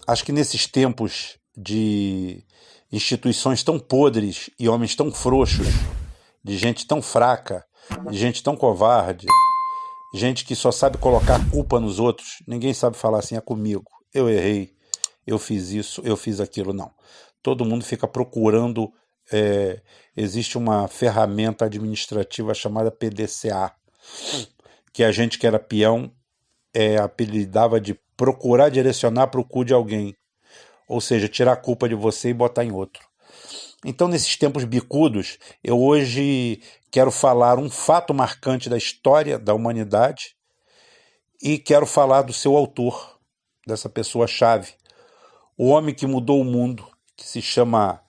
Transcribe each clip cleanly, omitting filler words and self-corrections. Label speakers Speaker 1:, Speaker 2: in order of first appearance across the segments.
Speaker 1: Acho que nesses tempos de instituições tão podres e homens tão frouxos, de gente tão fraca, de gente tão covarde, gente que só sabe colocar culpa nos outros, ninguém sabe falar assim, é comigo, eu errei, eu fiz isso, eu fiz aquilo, não. Todo mundo fica procurando. Existe uma ferramenta administrativa chamada PDCA, que a gente que era peão apelidava de procurar direcionar para o cu de alguém, ou seja, tirar a culpa de você e botar em outro. Então, nesses tempos bicudos, eu hoje quero falar um fato marcante da história da humanidade e quero falar do seu autor, dessa pessoa-chave, o homem que mudou o mundo, que se chama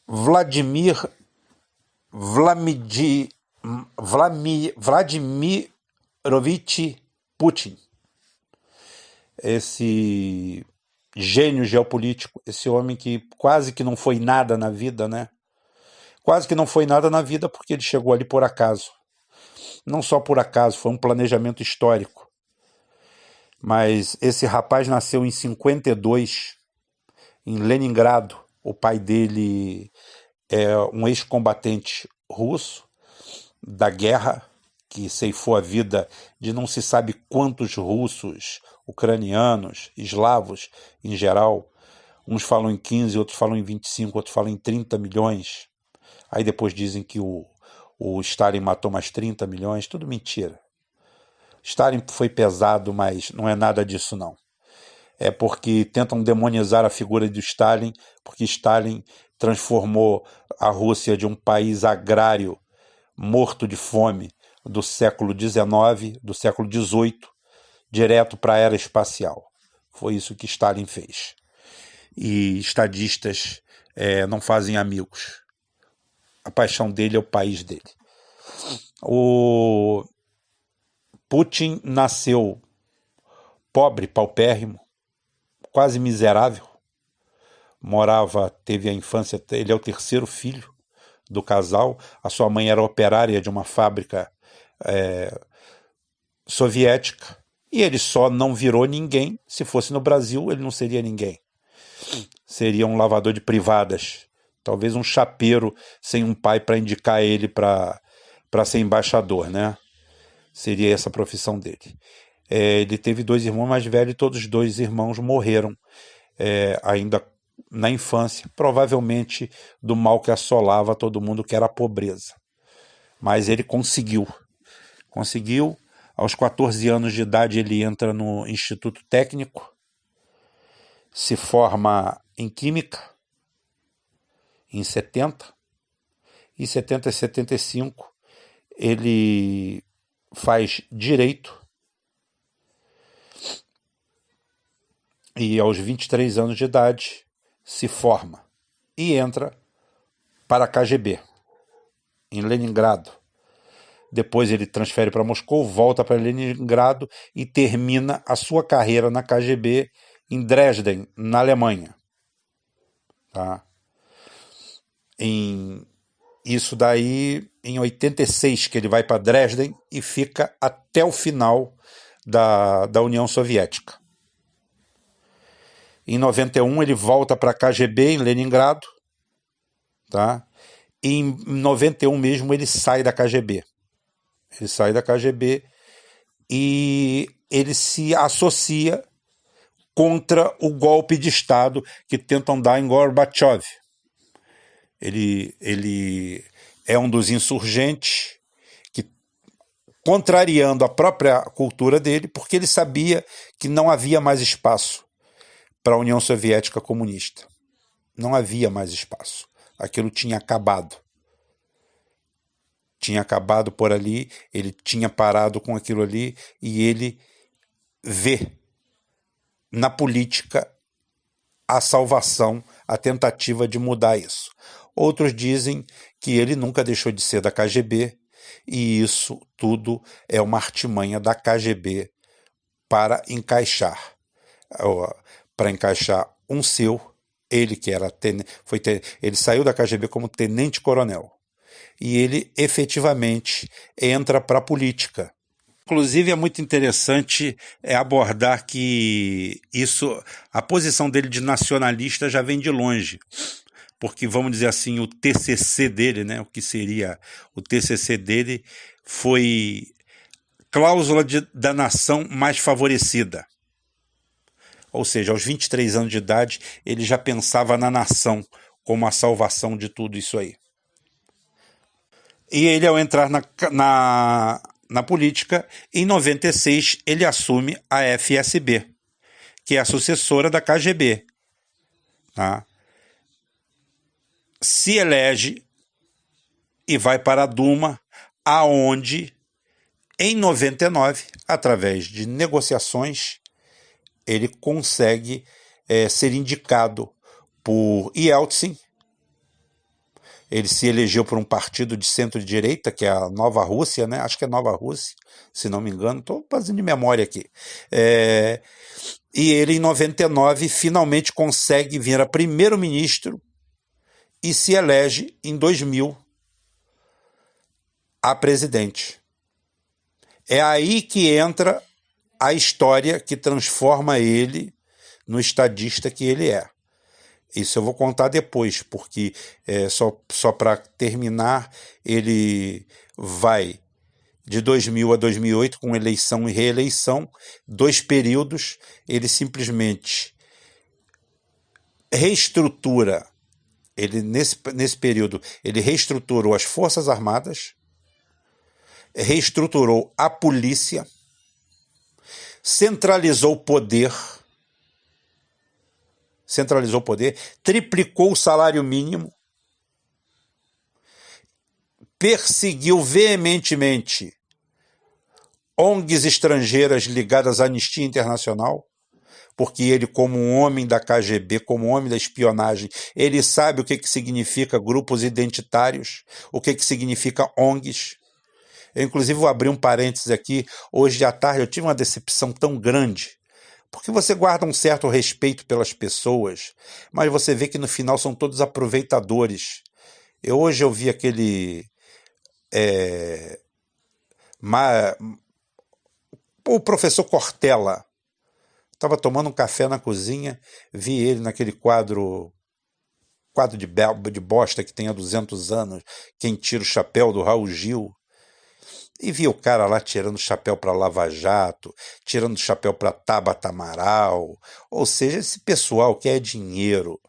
Speaker 1: Vladimirovich Putin. Esse gênio geopolítico, esse homem que quase que não foi nada na vida, né? Quase que não foi nada na vida porque ele chegou ali por acaso. Não só por acaso, foi um planejamento histórico. Mas esse rapaz nasceu em 52, em Leningrado. O pai dele é um ex-combatente russo da guerra, que ceifou a vida de não se sabe quantos russos, ucranianos, eslavos em geral. Uns falam em 15, outros falam em 25, outros falam em 30 milhões. Aí depois dizem que o Stalin matou mais 30 milhões, tudo mentira. Stalin foi pesado, mas não é nada disso não. É porque tentam demonizar a figura de Stalin, porque Stalin transformou a Rússia de um país agrário, morto de fome, do século XIX, do século XVIII, direto para a era espacial. Foi isso que Stalin fez. E estadistas não fazem amigos. A paixão dele é o país dele. O Putin nasceu pobre, paupérrimo, quase miserável. Teve a infância, ele é o terceiro filho do casal. A sua mãe era operária de uma fábrica soviética. E ele só não virou ninguém. Se fosse no Brasil, ele não seria ninguém. Seria um lavador de privadas. Talvez um chapeiro sem um pai para indicar ele para ser embaixador, né? Seria essa a profissão dele. Ele teve 2 irmãos mais velhos e todos os 2 irmãos morreram ainda na infância, provavelmente do mal que assolava todo mundo, que era a pobreza. Mas ele conseguiu. Aos 14 anos de idade ele entra no Instituto Técnico, se forma em Química, em 70, em 70 e 75 ele faz Direito, e aos 23 anos de idade se forma e entra para a KGB, em Leningrado. Depois ele transfere para Moscou, volta para Leningrado e termina a sua carreira na KGB em Dresden, na Alemanha. Tá? Isso daí em 86 que ele vai para Dresden e fica até o final da União Soviética. Em 91 ele volta para a KGB em Leningrado, tá? E em 91 mesmo ele sai da KGB. Ele sai da KGB e ele se associa contra o golpe de Estado que tentam dar em Gorbachev. Ele é um dos insurgentes que, contrariando a própria cultura dele, porque ele sabia que não havia mais espaço para a União Soviética comunista. Não havia mais espaço. Aquilo tinha acabado. Tinha acabado por ali, ele tinha parado com aquilo ali e ele vê na política a salvação, a tentativa de mudar isso. Outros dizem que ele nunca deixou de ser da KGB e isso tudo é uma artimanha da KGB para encaixar um seu, ele que era ele saiu da KGB como tenente-coronel e ele efetivamente entra para a política Inclusive é muito interessante abordar que a posição dele de nacionalista já vem de longe, porque vamos dizer assim, o TCC dele, né, o que seria o TCC dele foi cláusula da nação mais favorecida. Ou seja, aos 23 anos de idade, ele já pensava na nação como a salvação de tudo isso aí. E ele, ao entrar na política, em 96, ele assume a FSB, que é a sucessora da KGB. Tá? Se elege e vai para a Duma, aonde, em 99, através de negociações, ele consegue ser indicado por Yeltsin. Ele se elegeu por um partido de centro-direita, que é a Nova Rússia, né? Acho que é Nova Rússia, se não me engano. Estou fazendo de memória aqui. E ele, em 99, finalmente consegue vir a primeiro-ministro e se elege, em 2000, a presidente. É aí que entra a história que transforma ele no estadista que ele é. Isso eu vou contar depois, porque só para terminar, ele vai de 2000 a 2008 com eleição e reeleição, 2 períodos, ele simplesmente reestrutura, nesse período, ele reestruturou as Forças Armadas, reestruturou a polícia, centralizou o poder, triplicou o salário mínimo, perseguiu veementemente ONGs estrangeiras ligadas à Anistia Internacional, porque ele, como um homem da KGB, como um homem da espionagem, ele sabe o que significa grupos identitários, o que significa ONGs. Eu, inclusive, vou abrir um parênteses aqui. Hoje à tarde eu tive uma decepção tão grande, porque você guarda um certo respeito pelas pessoas, mas você vê que no final são todos aproveitadores. Hoje eu vi aquele... o professor Cortella. Estava tomando um café na cozinha, vi ele naquele quadro de bosta que tem há 200 anos, Quem Tira o Chapéu, do Raul Gil. E vi o cara lá tirando o chapéu para Lava Jato, tirando o chapéu para Tabata Amaral. Ou seja, esse pessoal quer dinheiro.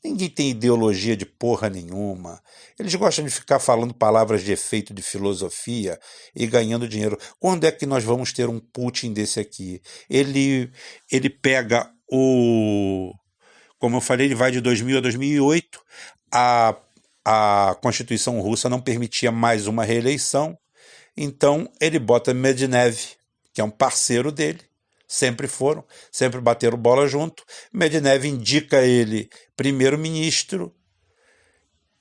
Speaker 1: Ninguém tem ideologia de porra nenhuma. Eles gostam de ficar falando palavras de efeito de filosofia e ganhando dinheiro. Quando é que nós vamos ter um Putin desse aqui? Ele pega como eu falei, ele vai de 2000 a 2008. A Constituição russa não permitia mais uma reeleição. Então ele bota Medvedev, que é um parceiro dele, sempre bateram bola junto. Medvedev indica ele primeiro-ministro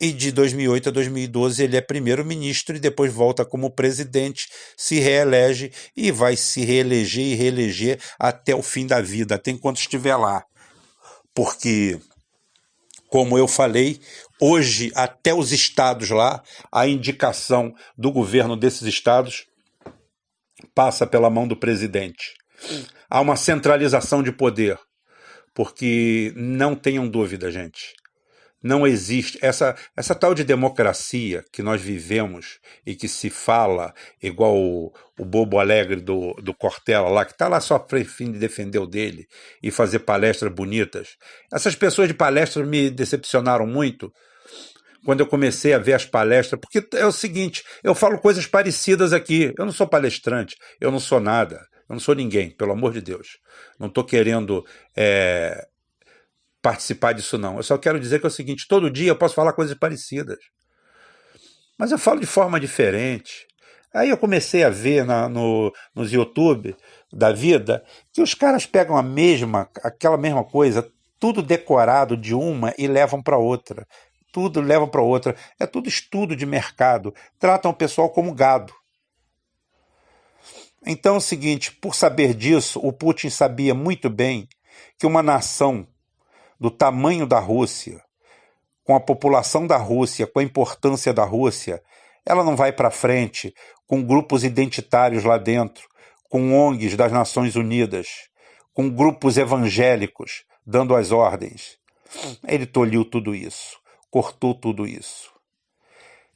Speaker 1: e de 2008 a 2012 ele é primeiro-ministro e depois volta como presidente, se reelege e vai se reeleger e reeleger até o fim da vida, até enquanto estiver lá. Porque, como eu falei, hoje até os estados lá, a indicação do governo desses estados passa pela mão do presidente. Há uma centralização de poder, porque não tenham dúvida, gente, não existe essa tal de democracia que nós vivemos e que se fala igual o bobo alegre do Cortella lá, que está lá só a fim de defender o dele e fazer palestras bonitas. Essas pessoas de palestras me decepcionaram muito quando eu comecei a ver as palestras, porque é o seguinte, eu falo coisas parecidas aqui, eu não sou palestrante, eu não sou nada, eu não sou ninguém, pelo amor de Deus. Não estou querendo participar disso, não. Eu só quero dizer que é o seguinte, todo dia eu posso falar coisas parecidas, mas eu falo de forma diferente. Aí eu comecei a ver nos YouTube da vida que os caras pegam aquela mesma coisa, tudo decorado de uma e levam para outra. Tudo levam para outra. É tudo estudo de mercado. Tratam o pessoal como gado. Então é o seguinte, por saber disso, o Putin sabia muito bem que uma nação do tamanho da Rússia, com a população da Rússia, com a importância da Rússia, ela não vai para frente com grupos identitários lá dentro, com ONGs das Nações Unidas, com grupos evangélicos dando as ordens. Ele tolhiu tudo isso, cortou tudo isso.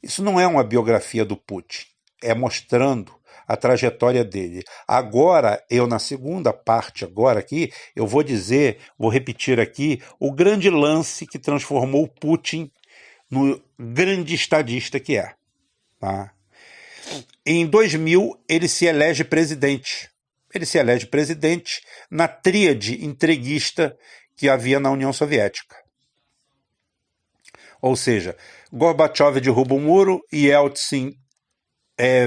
Speaker 1: Isso não é uma biografia do Putin, é mostrando a trajetória dele. Agora, na segunda parte, agora aqui, eu vou repetir aqui, o grande lance que transformou o Putin no grande estadista que é. Tá? Em 2000, ele se elege presidente. Ele se elege presidente na tríade entreguista que havia na União Soviética. Ou seja, Gorbachev derruba o muro e Yeltsin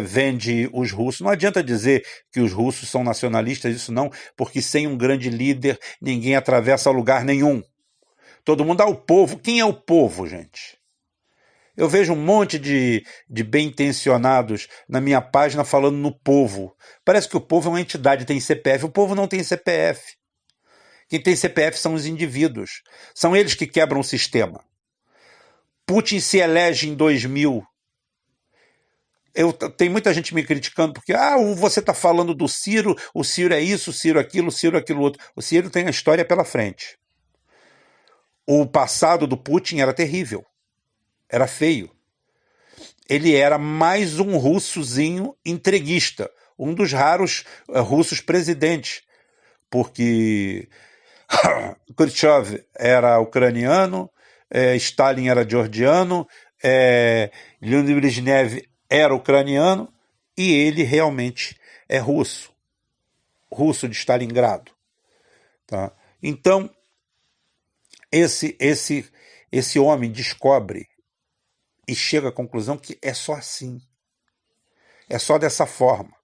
Speaker 1: vende os russos. Não adianta dizer que os russos são nacionalistas, isso não, porque sem um grande líder ninguém atravessa lugar nenhum. Todo mundo o povo. Quem é o povo, gente? Eu vejo um monte de bem-intencionados na minha página falando no povo. Parece que o povo é uma entidade, tem CPF. O povo não tem CPF. Quem tem CPF são os indivíduos. São eles que quebram o sistema. Putin se elege em 2000. Tem muita gente me criticando porque você está falando do Ciro, o Ciro é isso, o Ciro aquilo outro. O Ciro tem a história pela frente. O passado do Putin era terrível. Era feio. Ele era mais um russozinho entreguista, um dos raros russos presidentes, porque Khrushchev era ucraniano, Stalin era georgiano, Leonid Brezhnev era ucraniano, e ele realmente é russo de Stalingrado. Tá? Então, esse homem descobre e chega à conclusão que é só assim. É só dessa forma.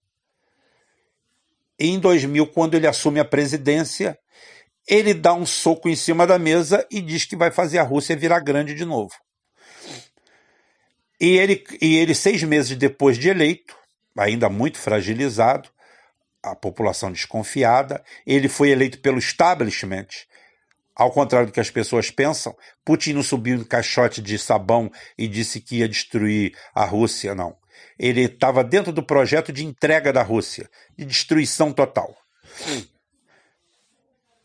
Speaker 1: E em 2000, quando ele assume a presidência, ele dá um soco em cima da mesa e diz que vai fazer a Rússia virar grande de novo. E ele 6 meses depois de eleito, ainda muito fragilizado, a população desconfiada, ele foi eleito pelo establishment. Ao contrário do que as pessoas pensam, Putin não subiu em caixote de sabão e disse que ia destruir a Rússia, não. Ele estava dentro do projeto de entrega da Rússia, de destruição total.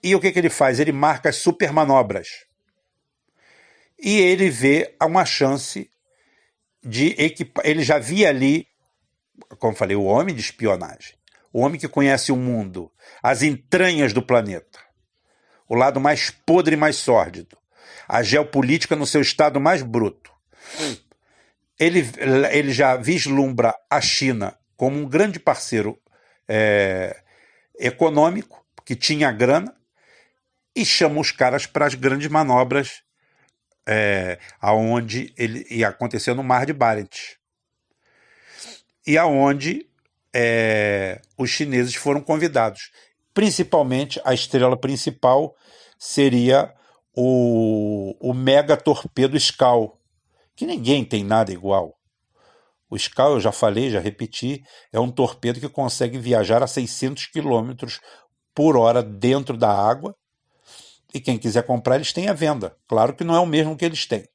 Speaker 1: E o que ele faz? Ele marca as supermanobras. E ele vê uma chance de equipar. Ele já via ali, como falei, o homem de espionagem, o homem que conhece o mundo, as entranhas do planeta. O lado mais podre e mais sórdido. A geopolítica no seu estado mais bruto. Ele já vislumbra a China como um grande parceiro econômico, que tinha grana, e chama os caras para as grandes manobras aonde ele ia acontecer no Mar de Barents. E aonde os chineses foram convidados. Principalmente, a estrela principal seria o mega torpedo Skal, que ninguém tem nada igual. O Skal, eu já falei, já repeti, é um torpedo que consegue viajar a 600 km por hora dentro da água, e quem quiser comprar, eles têm à venda. Claro que não é o mesmo que eles têm,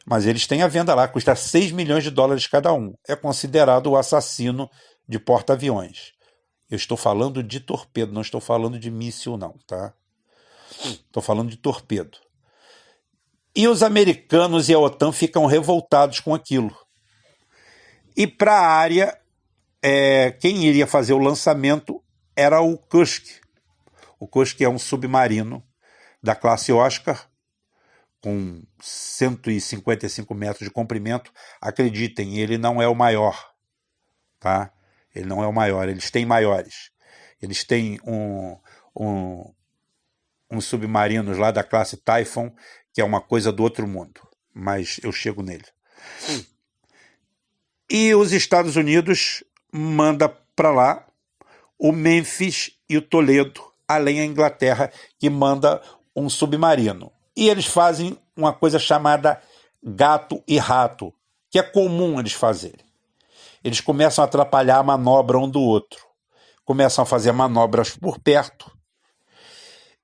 Speaker 1: mas eles têm à venda lá, custa $6 milhões cada um. É considerado o assassino de porta-aviões. Eu estou falando de torpedo, não estou falando de míssil, não, tá? Estou falando de torpedo. E os americanos e a OTAN ficam revoltados com aquilo. E para a área, quem iria fazer o lançamento era o Kursk. O Kursk é um submarino da classe Oscar, com 155 metros de comprimento. Acreditem, ele não é o maior, tá? Ele não é o maior, eles têm maiores. Eles têm uns submarinos lá da classe Typhoon, que é uma coisa do outro mundo, mas eu chego nele. E os Estados Unidos manda para lá o Memphis e o Toledo, além da Inglaterra, que manda um submarino. E eles fazem uma coisa chamada gato e rato, que é comum eles fazerem. Eles começam a atrapalhar a manobra um do outro. Começam a fazer manobras por perto.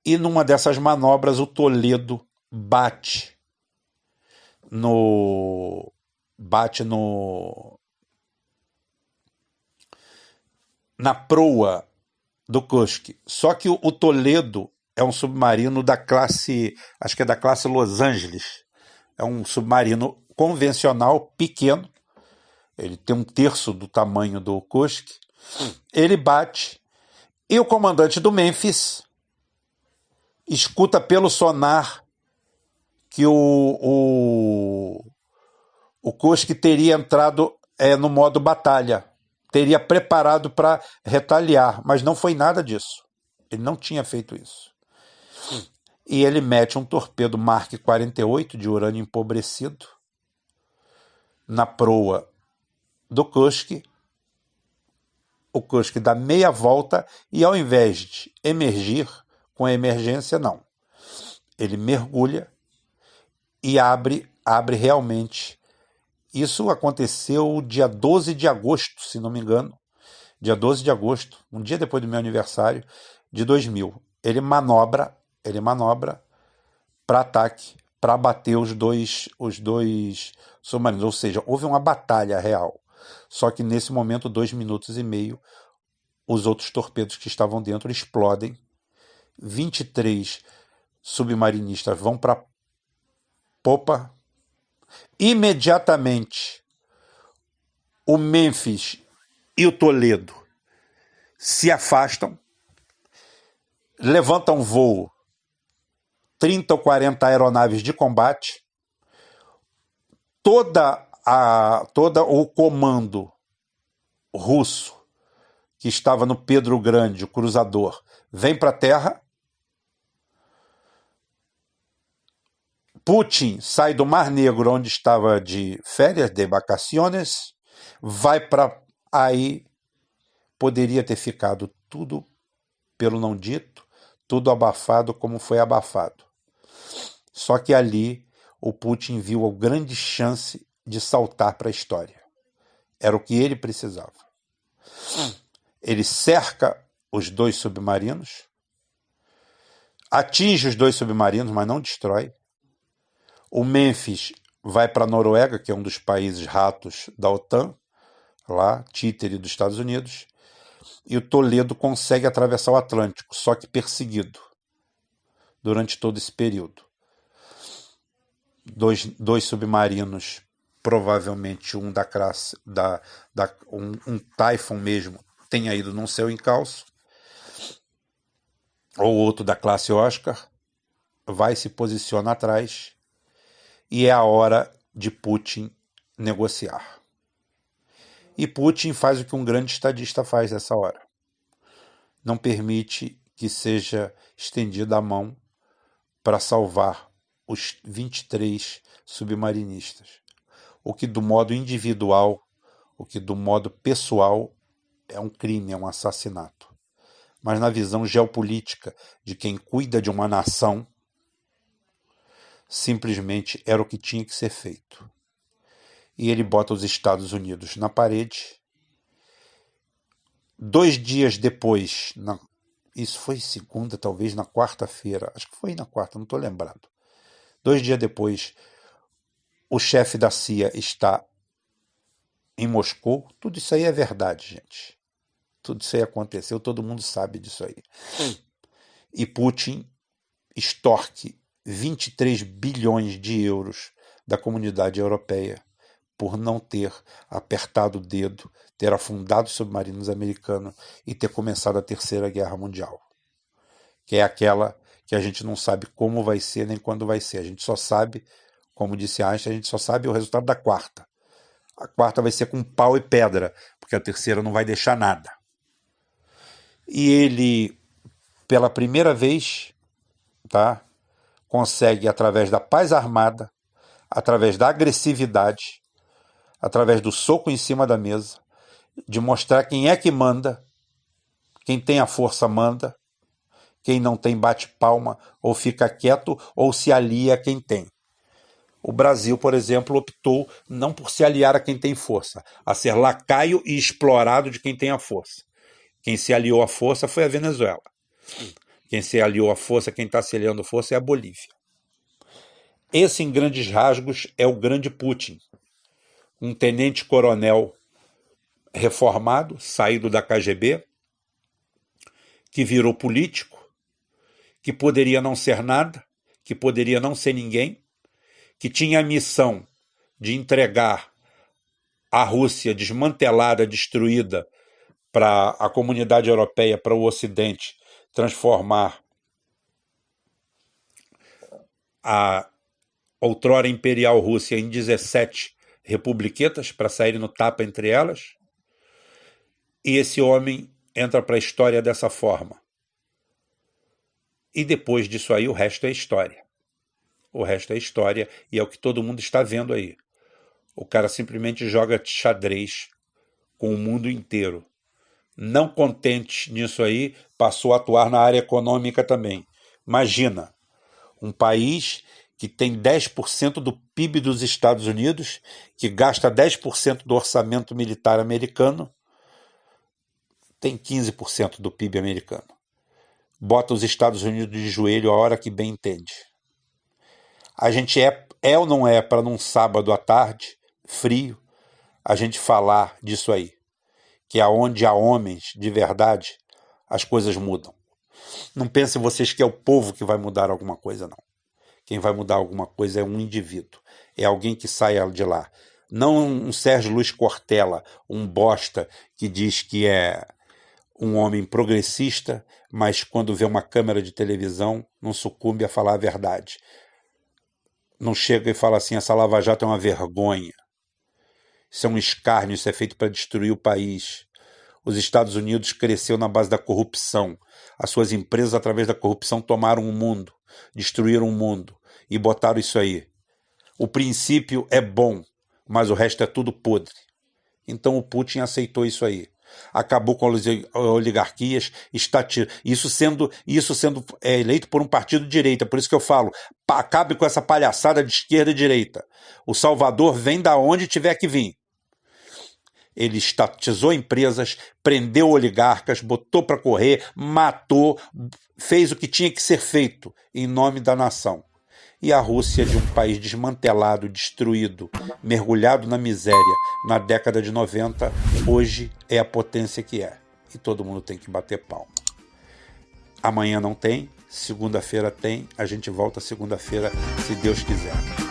Speaker 1: E numa dessas manobras, o Toledo bate no bate na proa do Kursk. Só que o Toledo é um submarino da classe, acho que é da classe Los Angeles. É um submarino convencional, pequeno. Ele tem 1/3 do tamanho do Kursk. Ele bate e o comandante do Memphis escuta pelo sonar que o Kursk teria entrado no modo batalha, teria preparado para retaliar, mas não foi nada disso. Ele não tinha feito isso. E ele mete um torpedo Mark 48 de urânio empobrecido na proa do Kursk. O Kursk dá meia volta e, ao invés de emergir com a emergência, não. Ele mergulha e abre realmente. Isso aconteceu dia 12 de agosto, se não me engano. Dia 12 de agosto, um dia depois do meu aniversário, de 2000. Ele manobra para ataque, para bater os dois submarinos. Ou seja, houve uma batalha real. Só que nesse momento, 2 minutos e meio, os outros torpedos que estavam dentro explodem. 23 submarinistas vão para a popa. Imediatamente, o Memphis e o Toledo se afastam, levantam voo 30 ou 40 aeronaves de combate, toda o comando russo que estava no Pedro Grande, o cruzador, vem para a terra. Putin sai do Mar Negro, onde estava de férias, de vacaciones, vai para aí. Poderia ter ficado tudo pelo não dito, tudo abafado como foi abafado. Só que ali o Putin viu a grande chance de saltar para a história. Era o que ele precisava. Ele cerca os 2 submarinos, atinge os 2 submarinos, mas não destrói. O Memphis vai para a Noruega, que é um dos países ratos da OTAN, lá, títere dos Estados Unidos, e o Toledo consegue atravessar o Atlântico, só que perseguido durante todo esse período. Dois submarinos, provavelmente um da classe, um Typhoon mesmo, tenha ido num seu encalço, ou outro da classe Oscar, vai se posicionar atrás, e é a hora de Putin negociar. E Putin faz o que um grande estadista faz nessa hora. Não permite que seja estendida a mão para salvar os 23 submarinistas. O que do modo individual, o que do modo pessoal é um crime, é um assassinato. Mas na visão geopolítica de quem cuida de uma nação, simplesmente era o que tinha que ser feito. E ele bota os Estados Unidos na parede. 2 dias depois, isso foi segunda, talvez na quarta-feira, acho que foi na quarta, não estou lembrado. 2 dias depois, o chefe da CIA está em Moscou. Tudo isso aí é verdade, gente. Tudo isso aí aconteceu, todo mundo sabe disso aí. E Putin extorque 23 bilhões de euros da comunidade europeia por não ter apertado o dedo, ter afundado os submarinos americanos e ter começado a Terceira Guerra Mundial. Que é aquela que a gente não sabe como vai ser nem quando vai ser. A gente só sabe, como disse Einstein, a gente só sabe o resultado da quarta. A quarta vai ser com pau e pedra, porque a terceira não vai deixar nada. E ele, pela primeira vez, tá, consegue, através da paz armada, através da agressividade, através do soco em cima da mesa, de mostrar quem é que manda, quem tem a força manda, quem não tem bate palma, ou fica quieto, ou se alia a quem tem. O Brasil, por exemplo, optou não por se aliar a quem tem força, a ser lacaio e explorado de quem tem a força. Quem se aliou à força foi a Venezuela. Quem se aliou à força, quem está se aliando à força é a Bolívia. Esse, em grandes rasgos, é o grande Putin. um tenente-coronel reformado, saído da KGB, que virou político, que poderia não ser nada, que poderia não ser ninguém, que tinha a missão de entregar a Rússia desmantelada, destruída, para a comunidade europeia, para o Ocidente, transformar a outrora imperial Rússia em 17 republiquetas, para saírem no tapa entre elas. E esse homem entra para a história dessa forma. E depois disso aí, o resto é história. O resto é história e é o que todo mundo está vendo aí. O cara simplesmente joga xadrez com o mundo inteiro. Não contente nisso aí, passou a atuar na área econômica também. Imagina, um país que tem 10% do PIB dos Estados Unidos, que gasta 10% do orçamento militar americano, tem 15% do PIB americano. Bota os Estados Unidos de joelho a hora que bem entende. A gente é ou não é para num sábado à tarde, frio, a gente falar disso aí, que é onde há homens de verdade, as coisas mudam. Não pensem vocês que é o povo que vai mudar alguma coisa, não. Quem vai mudar alguma coisa é um indivíduo, é alguém que saia de lá. Não um Sérgio Luiz Cortella, um bosta que diz que é um homem progressista, mas quando vê uma câmera de televisão não sucumbe a falar a verdade. Não chega e fala assim, essa Lava Jato é uma vergonha. Isso é um escárnio, isso é feito para destruir o país. Os Estados Unidos cresceu na base da corrupção. As suas empresas, através da corrupção, tomaram o mundo, destruíram o mundo e botaram isso aí. O princípio é bom, mas o resto é tudo podre. Então o Putin aceitou isso aí. Acabou com as oligarquias, isso sendo eleito por um partido de direita. Por isso que eu falo, acabe com essa palhaçada de esquerda e direita. O Salvador vem da onde tiver que vir. Ele estatizou empresas, prendeu oligarcas, botou para correr, matou, fez o que tinha que ser feito em nome da nação. E a Rússia, de um país desmantelado, destruído, mergulhado na miséria na década de 90, hoje é a potência que é. E todo mundo tem que bater palma. Amanhã não tem, segunda-feira tem, a gente volta segunda-feira, se Deus quiser.